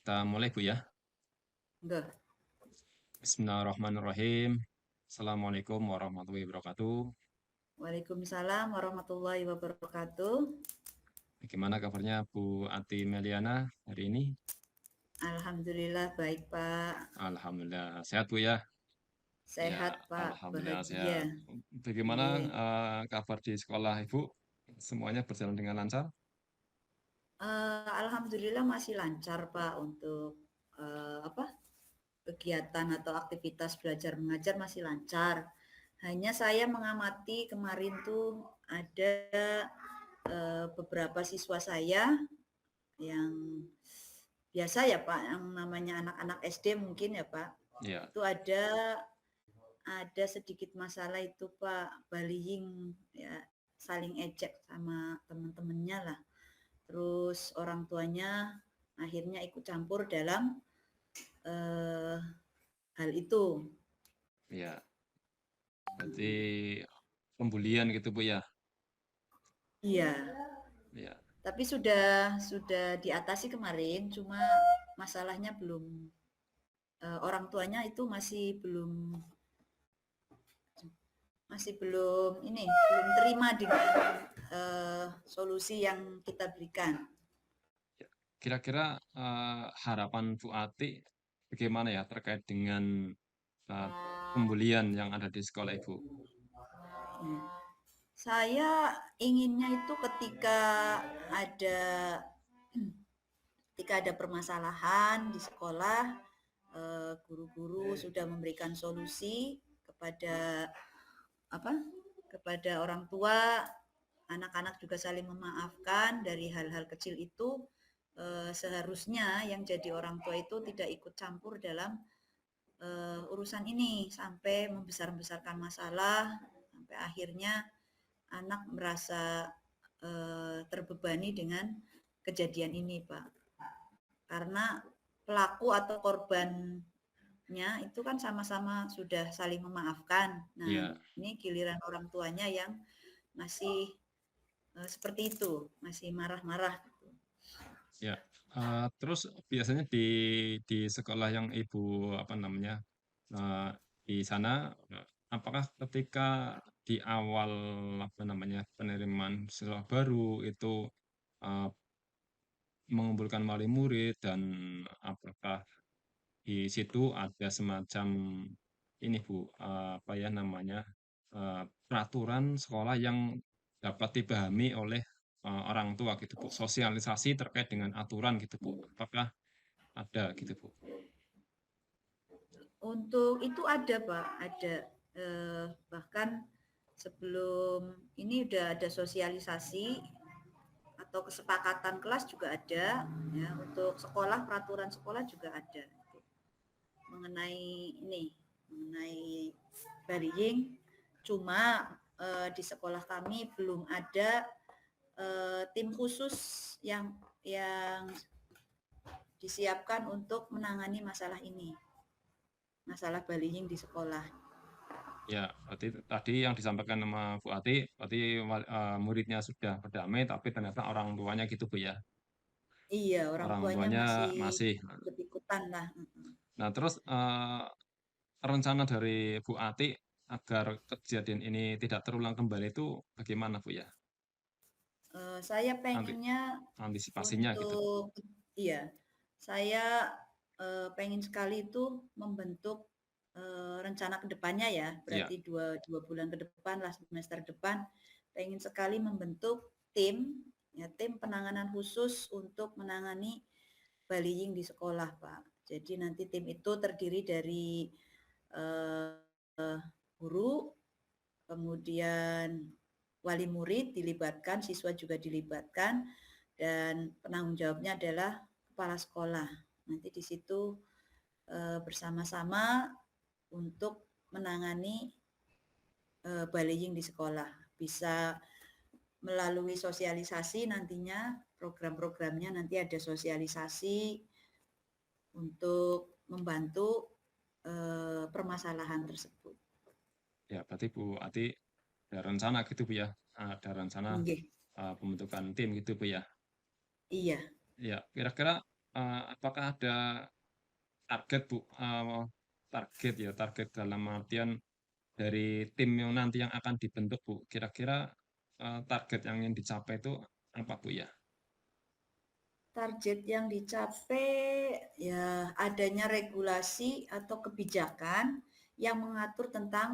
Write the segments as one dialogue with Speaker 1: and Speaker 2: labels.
Speaker 1: Kita mulai Bu ya.
Speaker 2: Enggak.
Speaker 1: Bismillahirrahmanirrahim. Assalamualaikum warahmatullahi wabarakatuh.
Speaker 2: Waalaikumsalam warahmatullahi wabarakatuh.
Speaker 1: Bagaimana kabarnya Bu Ati Meliana hari ini?
Speaker 2: Alhamdulillah baik Pak.
Speaker 1: Alhamdulillah sehat Bu ya. Ya,
Speaker 2: Sehat Pak,
Speaker 1: alhamdulillah
Speaker 2: bahagia.
Speaker 1: sehat. Bagaimana
Speaker 2: Nggih.
Speaker 1: kabar di sekolah Ibu? Semuanya berjalan dengan lancar?
Speaker 2: Alhamdulillah masih lancar Pak untuk apa kegiatan atau aktivitas belajar mengajar masih lancar. Hanya saya mengamati kemarin tuh ada beberapa siswa saya yang biasa ya Pak, yang namanya anak-anak SD mungkin ya Pak.
Speaker 1: Ya,
Speaker 2: Itu ada sedikit masalah itu Pak, bullying ya, saling ejek sama teman-temannya lah. Terus orang tuanya akhirnya ikut campur dalam eh, hal itu.
Speaker 1: ya. Berarti pembulian gitu Bu ya.
Speaker 2: Iya,
Speaker 1: Ya,
Speaker 2: tapi sudah diatasi kemarin, cuma masalahnya belum orang tuanya itu masih belum ini belum terima dengan solusi yang kita berikan.
Speaker 1: ya. Kira-kira harapan Bu Ati bagaimana ya terkait dengan eh, pembulian yang ada di sekolah Ibu?
Speaker 2: Ya. Saya inginnya itu ada ketika ada permasalahan di sekolah, guru-guru sudah memberikan solusi kepada apa? Kepada orang tua, anak-anak juga saling memaafkan dari hal-hal kecil itu. Seharusnya yang jadi orang tua itu tidak ikut campur dalam urusan ini sampai membesar-besarkan masalah sampai akhirnya anak merasa terbebani dengan kejadian ini, Pak. Karena pelaku atau korbannya itu kan sama-sama sudah saling memaafkan. Nah,
Speaker 1: Ya,
Speaker 2: ini giliran orang tuanya yang masih seperti itu, masih marah-marah.
Speaker 1: ya. Terus biasanya di sekolah yang Ibu apa namanya eh, di sana, apakah ketika di awal apa namanya penerimaan siswa baru itu eh, mengumpulkan wali murid dan apakah di situ ada semacam ini Bu, apa ya namanya peraturan sekolah yang dapat dipahami oleh orang tua gitu Bu, sosialisasi terkait dengan aturan gitu Bu, apakah ada gitu Bu?
Speaker 2: Untuk itu ada, Pak, ada. Bahkan sebelum ini udah ada sosialisasi atau kesepakatan kelas juga ada, ya. Untuk sekolah, peraturan sekolah juga ada mengenai ini, mengenai bullying. Cuma di sekolah kami belum ada tim khusus yang disiapkan untuk menangani masalah ini, masalah bullying di sekolah.
Speaker 1: Ya, berarti tadi yang disampaikan sama Bu Ati, berarti muridnya sudah berdamai, tapi ternyata orang tuanya gitu Bu ya.
Speaker 2: Iya, orang
Speaker 1: Orang
Speaker 2: tuanya
Speaker 1: tuanya
Speaker 2: masih
Speaker 1: masih.
Speaker 2: ikut-ikutan lah.
Speaker 1: Nah, terus rencana dari Bu Ati agar kejadian ini tidak terulang kembali itu bagaimana Bu ya?
Speaker 2: Saya
Speaker 1: Nanti
Speaker 2: pengennya
Speaker 1: antisipasinya gitu Bu.
Speaker 2: untuk, iya, saya pengen sekali itu membentuk rencana kedepannya ya,
Speaker 1: Ya,
Speaker 2: berarti dua bulan ke depan lah, semester depan, pengen sekali membentuk tim, ya tim penanganan khusus untuk menangani bullying di sekolah, Pak. Jadi nanti tim itu terdiri dari guru, kemudian wali murid dilibatkan, siswa juga dilibatkan, dan penanggung jawabnya adalah kepala sekolah. Nanti di situ bersama-sama untuk menangani bullying di sekolah. Bisa melalui sosialisasi nantinya, program-programnya nanti ada sosialisasi untuk membantu permasalahan tersebut.
Speaker 1: ya berarti Bu Ati ada rencana gitu Bu ya. Ada rencana
Speaker 2: Nggih.
Speaker 1: pembentukan tim gitu Bu ya.
Speaker 2: Iya.
Speaker 1: Ya, kira-kira apakah ada target Bu, target dalam artian dari tim yang nanti yang akan dibentuk Bu, kira-kira, target yang ingin dicapai itu apa Bu ya?
Speaker 2: Target yang dicapai ya adanya regulasi atau kebijakan yang mengatur tentang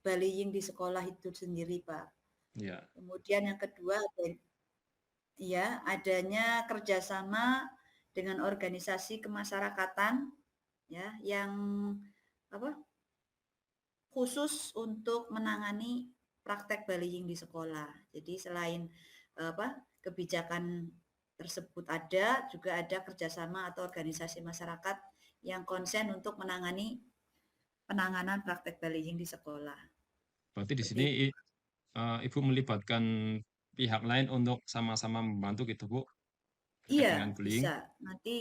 Speaker 2: bullying di sekolah itu sendiri, Pak.
Speaker 1: Ya,
Speaker 2: Kemudian yang kedua ya adanya kerjasama dengan organisasi kemasyarakatan ya yang apa khusus untuk menangani praktek bullying di sekolah. Jadi selain apa kebijakan tersebut ada, juga ada kerjasama atau organisasi masyarakat yang konsen untuk menangani penanganan praktek bullying di sekolah.
Speaker 1: berarti di
Speaker 2: Seperti
Speaker 1: sini
Speaker 2: itu.
Speaker 1: Ibu melibatkan pihak lain untuk sama-sama membantu gitu Bu, terkait
Speaker 2: Iya,
Speaker 1: dengan bullying?
Speaker 2: bisa. Nanti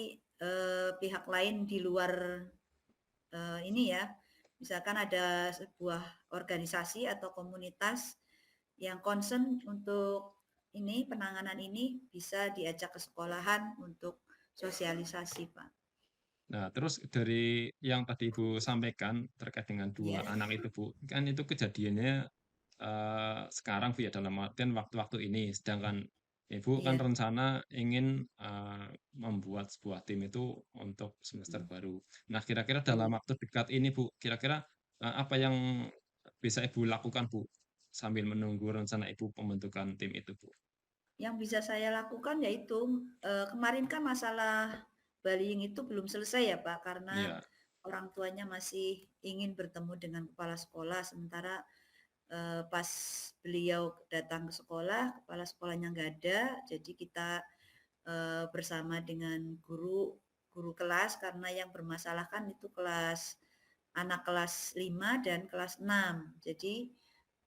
Speaker 2: pihak lain di luar ini ya, misalkan ada sebuah organisasi atau komunitas yang concern untuk ini penanganan ini bisa diajak ke sekolahan untuk sosialisasi, Pak.
Speaker 1: Nah, terus dari yang tadi Ibu sampaikan terkait dengan
Speaker 2: Iya.
Speaker 1: 2 anak itu, Bu, kan itu kejadiannya, sekarang Bu ya, dalam artian waktu-waktu ini, sedangkan Ibu kan
Speaker 2: Iya.
Speaker 1: rencana ingin, membuat sebuah tim itu untuk semester
Speaker 2: Mhm.
Speaker 1: baru. Nah, kira-kira dalam
Speaker 2: Iya.
Speaker 1: waktu dekat ini, Bu, kira-kira, apa yang bisa Ibu lakukan, Bu, sambil menunggu rencana Ibu pembentukan tim itu, Bu?
Speaker 2: Yang bisa saya lakukan yaitu kemarin kan masalah bullying itu belum selesai ya, Pak, karena
Speaker 1: Iya,
Speaker 2: orang tuanya masih ingin bertemu dengan kepala sekolah, sementara pas beliau datang ke sekolah, kepala sekolahnya nggak ada, jadi kita bersama dengan guru kelas karena yang bermasalah kan itu anak kelas 5 dan kelas 6. Jadi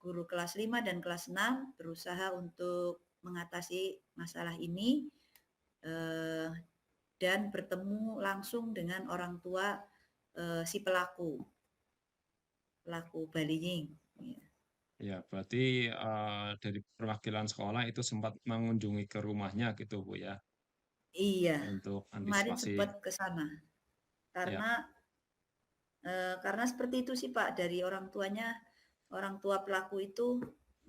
Speaker 2: guru kelas 5 dan kelas 6 berusaha untuk mengatasi masalah ini eh, dan bertemu langsung dengan orang tua si pelaku bullying. Ya.
Speaker 1: iya, berarti, dari perwakilan sekolah itu sempat mengunjungi ke rumahnya gitu, Bu, ya?
Speaker 2: Iya,
Speaker 1: Untuk
Speaker 2: kemarin
Speaker 1: antisipasi,
Speaker 2: sempat ke sana
Speaker 1: ya,
Speaker 2: karena seperti itu sih Pak dari orang tua pelaku itu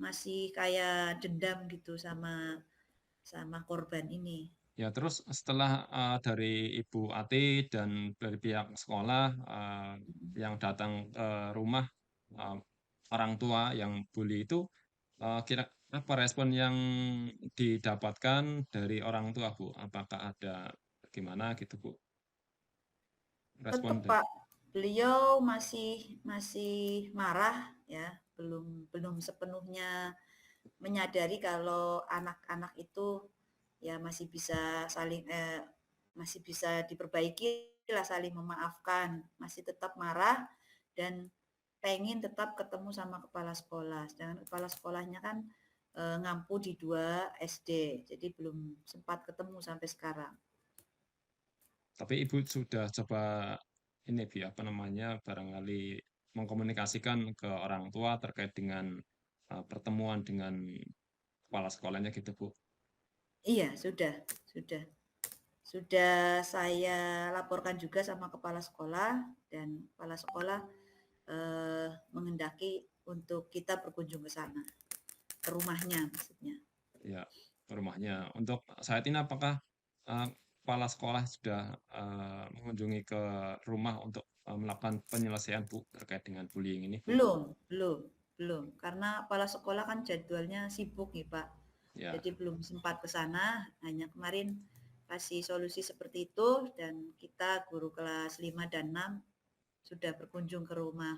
Speaker 2: masih kayak dendam gitu sama sama korban ini.
Speaker 1: ya terus setelah, dari Ibu Ati dan dari pihak sekolah, yang datang ke rumah, eee, orang tua yang bully itu, kira apa respon yang didapatkan dari orang tua, Bu? Apakah ada gimana gitu, Bu?
Speaker 2: Tetap
Speaker 1: Respon dari
Speaker 2: Pak, beliau masih masih marah ya, belum belum sepenuhnya menyadari kalau anak-anak itu ya masih bisa diperbaiki lah saling memaafkan, masih tetap marah dan pengen tetap ketemu sama kepala sekolah. Sedangkan kepala sekolahnya kan ngampu di 2 SD, jadi belum sempat ketemu sampai sekarang.
Speaker 1: Tapi Ibu sudah coba ini Bu, apa namanya, barangkali mengkomunikasikan ke orang tua terkait dengan, pertemuan dengan kepala sekolahnya gitu, Bu?
Speaker 2: Iya, sudah. Sudah saya laporkan juga sama kepala sekolah dan kepala sekolah menghendaki untuk kita berkunjung ke sana, ke rumahnya maksudnya.
Speaker 1: Ya, ke rumahnya. Untuk saat ini apakah, kepala sekolah sudah, mengunjungi ke rumah untuk, melakukan penyelesaian, Bu, terkait dengan bullying ini, Bu?
Speaker 2: Belum, belum, belum. Karena kepala sekolah kan jadwalnya sibuk nih, Pak.
Speaker 1: Ya,
Speaker 2: Jadi belum sempat ke sana, hanya kemarin kasih solusi seperti itu dan kita guru kelas 5 dan 6 sudah berkunjung ke rumah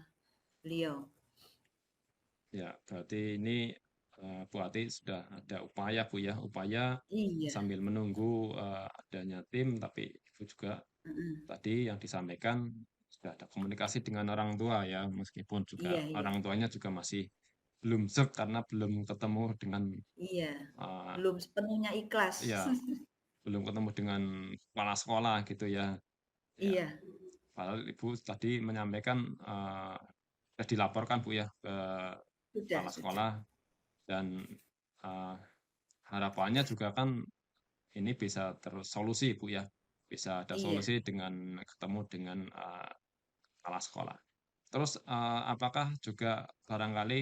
Speaker 2: beliau.
Speaker 1: ya, berarti ini, Bu Ati sudah ada upaya, Bu, ya, upaya
Speaker 2: Iya,
Speaker 1: sambil menunggu, adanya tim, tapi Ibu juga
Speaker 2: heeh.
Speaker 1: tadi yang disampaikan sudah ada komunikasi dengan orang tua ya, meskipun juga
Speaker 2: Iya, iya,
Speaker 1: orang tuanya juga masih belum karena belum ketemu dengan,
Speaker 2: iya.
Speaker 1: eee,
Speaker 2: Belum sepenuhnya ikhlas.
Speaker 1: ya belum ketemu dengan kepala sekolah gitu ya. Ya,
Speaker 2: Iya,
Speaker 1: padahal Ibu tadi menyampaikan, sudah dilaporkan Bu ya ke
Speaker 2: sudah,
Speaker 1: kepala
Speaker 2: sudah.
Speaker 1: sekolah dan, eee, harapannya juga kan ini bisa tersolusi Bu ya. bisa ada
Speaker 2: Iya.
Speaker 1: solusi dengan ketemu dengan, kepala sekolah. Terus, apakah juga barangkali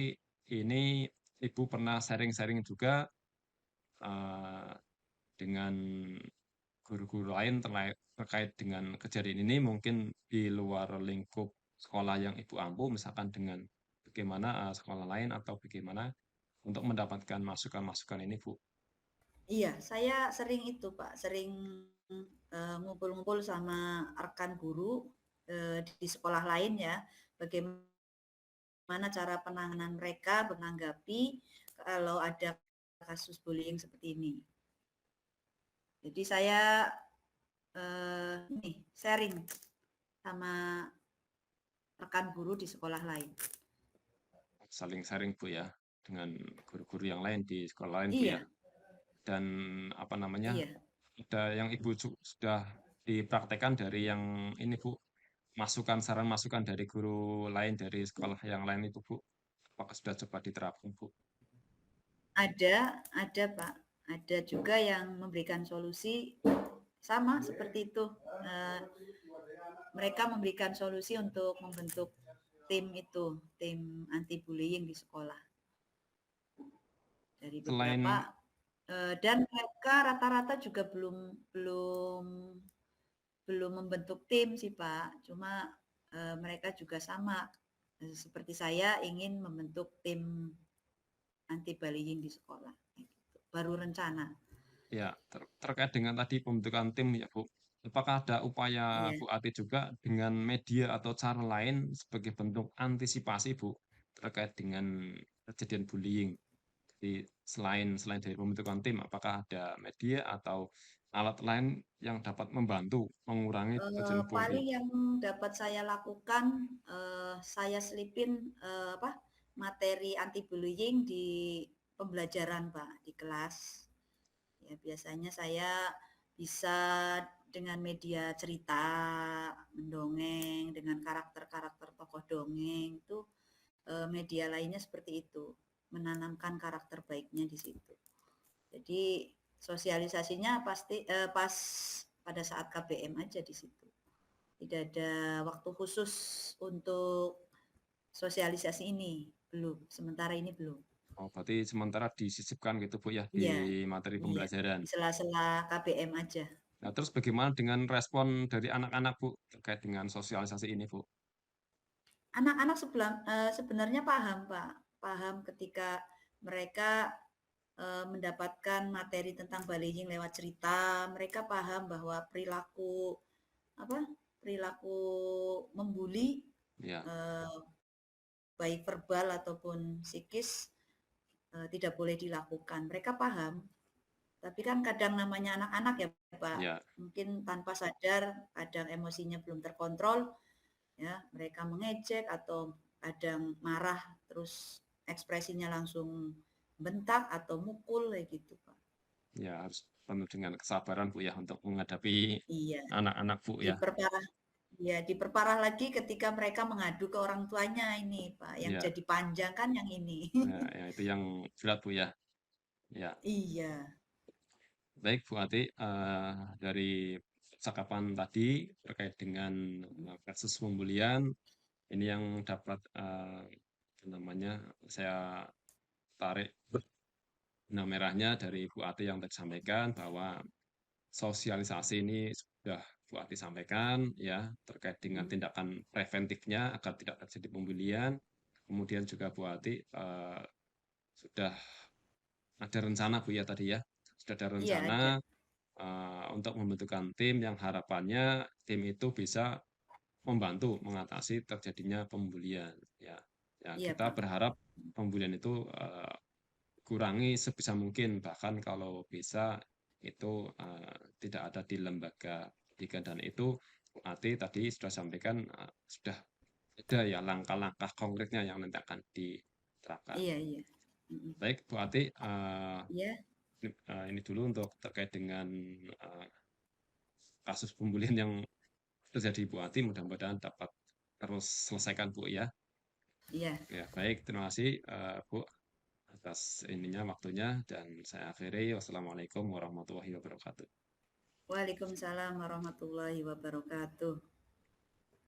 Speaker 1: ini Ibu pernah sharing-sharing juga, eee, dengan guru-guru lain terkait dengan kejadian ini mungkin di luar lingkup sekolah yang Ibu ampu, misalkan dengan bagaimana, sekolah lain atau bagaimana untuk mendapatkan masukan-masukan ini, Bu?
Speaker 2: Iya, saya sering itu, Pak, sering, ngumpul-ngumpul sama rekan guru, di sekolah lain ya, bagaimana cara penanganan mereka menanggapi kalau ada kasus bullying seperti ini. Jadi saya, ini sharing sama rekan guru di sekolah lain.
Speaker 1: Saling sharing, Bu, ya, dengan guru-guru yang lain di sekolah lain, Bu, ya?
Speaker 2: Iya
Speaker 1: Dan apa namanya,
Speaker 2: iya,
Speaker 1: ada yang Ibu sudah dipraktekkan dari yang ini, Bu, masukan saran masukan dari guru lain dari sekolah yang lain itu, Bu? Apakah sudah coba diterapkan, Bu?
Speaker 2: ada, Pak. Ada juga yang memberikan solusi sama seperti itu, eee, mereka memberikan solusi untuk membentuk tim itu, tim anti bullying di sekolah dari beberapa,
Speaker 1: Selain
Speaker 2: dan mereka rata-rata juga belum belum belum membentuk tim sih, Pak. Cuma, mereka juga sama, seperti saya ingin membentuk tim anti bullying di sekolah, kayak gitu. Baru rencana.
Speaker 1: ya, terkait dengan tadi pembentukan tim ya, Bu. Apakah ada upaya
Speaker 2: Iya.
Speaker 1: Bu Ati juga dengan media atau cara lain sebagai bentuk antisipasi, Bu, terkait dengan kejadian bullying? Jadi selain selain dari pembentukan tim, apakah ada media atau alat lain yang dapat membantu mengurangi terjadinya
Speaker 2: Paling
Speaker 1: bullying?
Speaker 2: yang dapat saya lakukan, saya selipin, apa, materi anti bullying di pembelajaran, Pak, di kelas. Ya, biasanya saya bisa dengan media cerita, mendongeng, dengan karakter-karakter tokoh dongeng, itu, media lainnya seperti itu, menanamkan karakter baiknya di situ. Jadi sosialisasinya pasti, pas pada saat KBM aja di situ. Tidak ada waktu khusus untuk sosialisasi ini, belum, sementara ini belum.
Speaker 1: Oh, berarti sementara disisipkan gitu, Bu, ya, di
Speaker 2: Iya
Speaker 1: materi
Speaker 2: iya,
Speaker 1: pembelajaran.
Speaker 2: di sela-sela KBM aja.
Speaker 1: Nah, terus bagaimana dengan respon dari anak-anak, Bu, terkait dengan sosialisasi ini, Bu?
Speaker 2: Anak-anak sebenarnya paham, Pak, paham ketika mereka, mendapatkan materi tentang bullying lewat cerita, mereka paham bahwa perilaku, apa, perilaku membuli,
Speaker 1: Ya,
Speaker 2: eee, baik verbal ataupun psikis, tidak boleh dilakukan. Mereka paham, tapi kan kadang namanya anak-anak ya, Pak,
Speaker 1: ya,
Speaker 2: mungkin tanpa sadar kadang emosinya belum terkontrol, ya, mereka mengejek atau kadang marah terus ekspresinya langsung bentak atau mukul kayak gitu, Pak.
Speaker 1: ya harus penuh dengan kesabaran, Bu, ya, untuk menghadapi
Speaker 2: Iya,
Speaker 1: anak-anak, Bu, ya.
Speaker 2: diperparah iya, diperparah lagi ketika mereka mengadu ke orang tuanya ini, Pak, yang
Speaker 1: Ya,
Speaker 2: jadi panjang kan yang ini.
Speaker 1: ya itu yang berat, Bu, ya. Ya,
Speaker 2: Iya,
Speaker 1: baik, Bu Ati, dari percakapan tadi terkait dengan, kasus pembulian, ini yang dapat, apa namanya, saya tarik benang merahnya dari Bu Ati yang tadi sampaikan bahwa sosialisasi ini sudah Bu Ati sampaikan ya, terkait dengan
Speaker 2: mhm,
Speaker 1: tindakan preventifnya agar tidak terjadi pembulian. Kemudian juga Bu Ati, sudah ada rencana, Bu, ya tadi ya, sudah ada
Speaker 2: iya
Speaker 1: rencana,
Speaker 2: ada,
Speaker 1: untuk membentukkan tim yang harapannya tim itu bisa membantu mengatasi terjadinya pembulian, ya. Ya,
Speaker 2: iya,
Speaker 1: kita
Speaker 2: Pak.
Speaker 1: berharap pembulian itu, kurangi sebisa mungkin, bahkan kalau bisa itu, tidak ada di lembaga pendidikan dan itu Bu Ati tadi sudah sampaikan, sudah ada ya langkah-langkah konkretnya yang nanti akan diterapkan.
Speaker 2: Iya iya, mhm,
Speaker 1: Baik Bu Ati,
Speaker 2: iya
Speaker 1: ini dulu untuk terkait dengan, kasus pembulian yang terjadi Bu Ati, mudah-mudahan dapat terus selesaikan, Bu, ya.
Speaker 2: iya.
Speaker 1: Ya, baik, terima kasih, Bu, atas ininya waktunya dan saya akhiri. Wassalamualaikum warahmatullahi wabarakatuh.
Speaker 2: Waalaikumsalam warahmatullahi wabarakatuh.